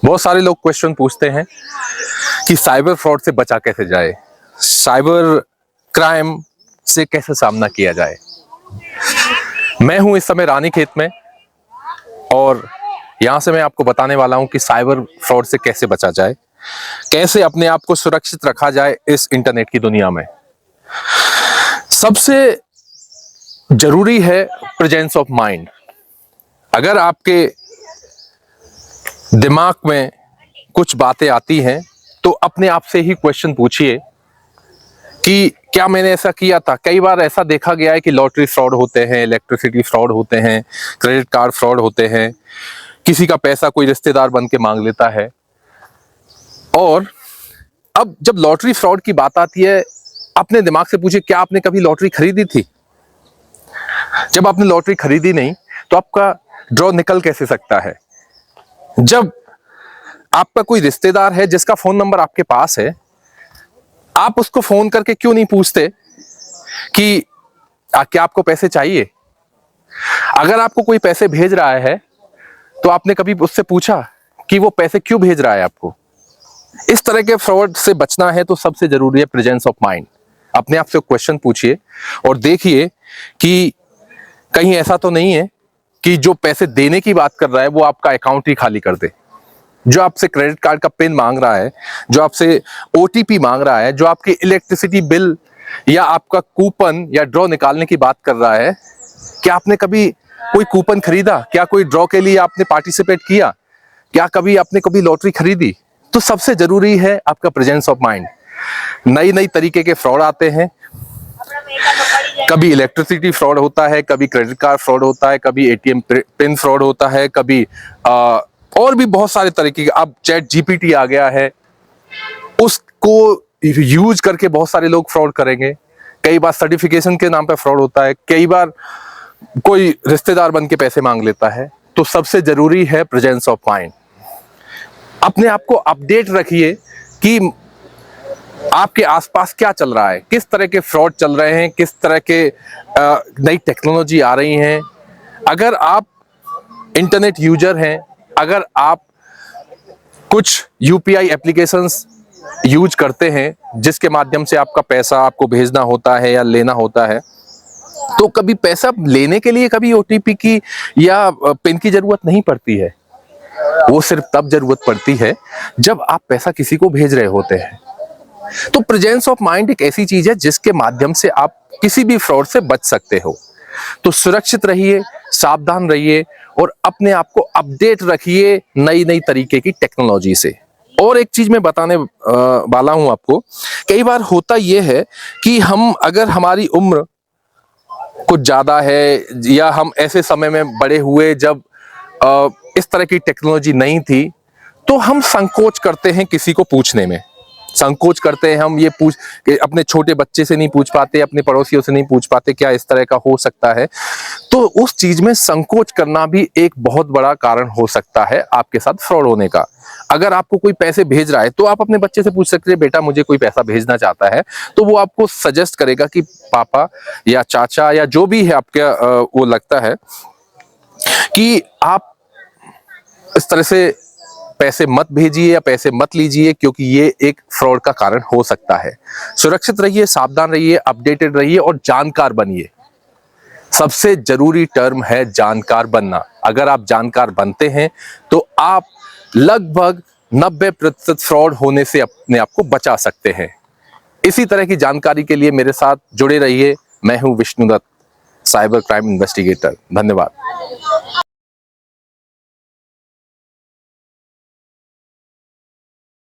बहुत सारे लोग क्वेश्चन पूछते हैं कि साइबर फ्रॉड से बचा कैसे जाए, साइबर क्राइम से कैसे सामना किया जाए। मैं हूं इस समय रानीखेत में और यहां से मैं आपको बताने वाला हूं कि साइबर फ्रॉड से कैसे बचा जाए, कैसे अपने आप को सुरक्षित रखा जाए इस इंटरनेट की दुनिया में। सबसे जरूरी है प्रेजेंस ऑफ माइंड। अगर आपके दिमाग में कुछ बातें आती हैं तो अपने आप से ही क्वेश्चन पूछिए कि क्या मैंने ऐसा किया था। कई बार ऐसा देखा गया है कि लॉटरी फ्रॉड होते हैं, इलेक्ट्रिसिटी फ्रॉड होते हैं, क्रेडिट कार्ड फ्रॉड होते हैं, किसी का पैसा कोई रिश्तेदार बन के मांग लेता है। और अब जब लॉटरी फ्रॉड की बात आती है, अपने दिमाग से पूछिए क्या आपने कभी लॉटरी खरीदी थी। जब आपने लॉटरी खरीदी नहीं तो आपका ड्रॉ निकल कैसे सकता है। जब आपका कोई रिश्तेदार है जिसका फोन नंबर आपके पास है, आप उसको फोन करके क्यों नहीं पूछते कि क्या आपको पैसे चाहिए। अगर आपको कोई पैसे भेज रहा है तो आपने कभी उससे पूछा कि वो पैसे क्यों भेज रहा है आपको। इस तरह के फ्रॉड से बचना है तो सबसे जरूरी है प्रेजेंस ऑफ माइंड। अपने आप से क्वेश्चन पूछिए और देखिए कि कहीं ऐसा तो नहीं है कि जो पैसे देने की बात कर रहा है वो आपका अकाउंट ही खाली कर दे, जो आपसे क्रेडिट कार्ड का पिन मांग रहा है, जो आपसे ओटीपी मांग रहा है, जो आपकी इलेक्ट्रिसिटी बिल या आपका कूपन या ड्रॉ निकालने की बात कर रहा है। क्या आपने कभी कोई कूपन खरीदा? क्या कोई ड्रॉ के लिए आपने पार्टिसिपेट किया? क्या कभी आपने कभी लॉटरी खरीदी? तो सबसे जरूरी है आपका प्रेजेंस ऑफ माइंड। नई नई तरीके के फ्रॉड आते हैं, कभी इलेक्ट्रिसिटी फ्रॉड होता है, कभी क्रेडिट कार्ड फ्रॉड होता है, कभी एटीएम पिन फ्रॉड होता है, कभी और भी बहुत सारे तरीके के। अब चैट जीपीटी आ गया है, उसको यूज करके बहुत सारे लोग फ्रॉड करेंगे। कई बार सर्टिफिकेशन के नाम पे फ्रॉड होता है, कई बार कोई रिश्तेदार बन के पैसे मांग लेता है। तो सबसे जरूरी है प्रेजेंस ऑफ माइंड। अपने आप को अपडेट रखिए कि आपके आसपास क्या चल रहा है, किस तरह के फ्रॉड चल रहे हैं, किस तरह के नई टेक्नोलॉजी आ रही हैं। अगर आप इंटरनेट यूजर हैं, अगर आप कुछ यूपीआई एप्लीकेशंस यूज करते हैं जिसके माध्यम से आपका पैसा आपको भेजना होता है या लेना होता है, तो कभी पैसा लेने के लिए कभी ओटीपी की या पिन की जरूरत नहीं पड़ती है। वो सिर्फ तब जरूरत पड़ती है जब आप पैसा किसी को भेज रहे होते हैं। तो प्रेजेंस ऑफ माइंड एक ऐसी चीज है जिसके माध्यम से आप किसी भी फ्रॉड से बच सकते हो। तो सुरक्षित रहिए, सावधान रहिए और अपने आप को अपडेट रखिए नई नई तरीके की टेक्नोलॉजी से। और एक चीज मैं बताने वाला हूं आपको, कई बार होता यह है कि अगर हमारी उम्र कुछ ज्यादा है या हम ऐसे समय में बड़े हुए जब इस तरह की टेक्नोलॉजी नहीं थी, तो हम संकोच करते हैं किसी को पूछने में। संकोच करते हैं हम अपने छोटे बच्चे से नहीं पूछ पाते, अपने पड़ोसियों से नहीं पूछ पाते क्या इस तरह का हो सकता है। तो उस चीज में संकोच करना भी एक बहुत बड़ा कारण हो सकता है आपके साथ फ्रॉड होने का। अगर आपको कोई पैसे भेज रहा है तो आप अपने बच्चे से पूछ सकते हैं, बेटा मुझे कोई पैसा भेजना चाहता है, तो वो आपको सजेस्ट करेगा कि पापा या चाचा या जो भी है आपके वो लगता है कि आप इस तरह से पैसे मत भेजिए या पैसे मत लीजिए, क्योंकि ये एक फ्रॉड का कारण हो सकता है। सुरक्षित रहिए, सावधान रहिए, अपडेटेड रहिए और जानकार बनिए। सबसे जरूरी टर्म है जानकार बनना। अगर आप जानकार बनते हैं तो आप लगभग 90% फ्रॉड होने से अपने आप को बचा सकते हैं। इसी तरह की जानकारी के लिए मेरे साथ जुड़े रहिए। मैं हूं Vishnu Datt, cyber crime investigator. धन्यवाद।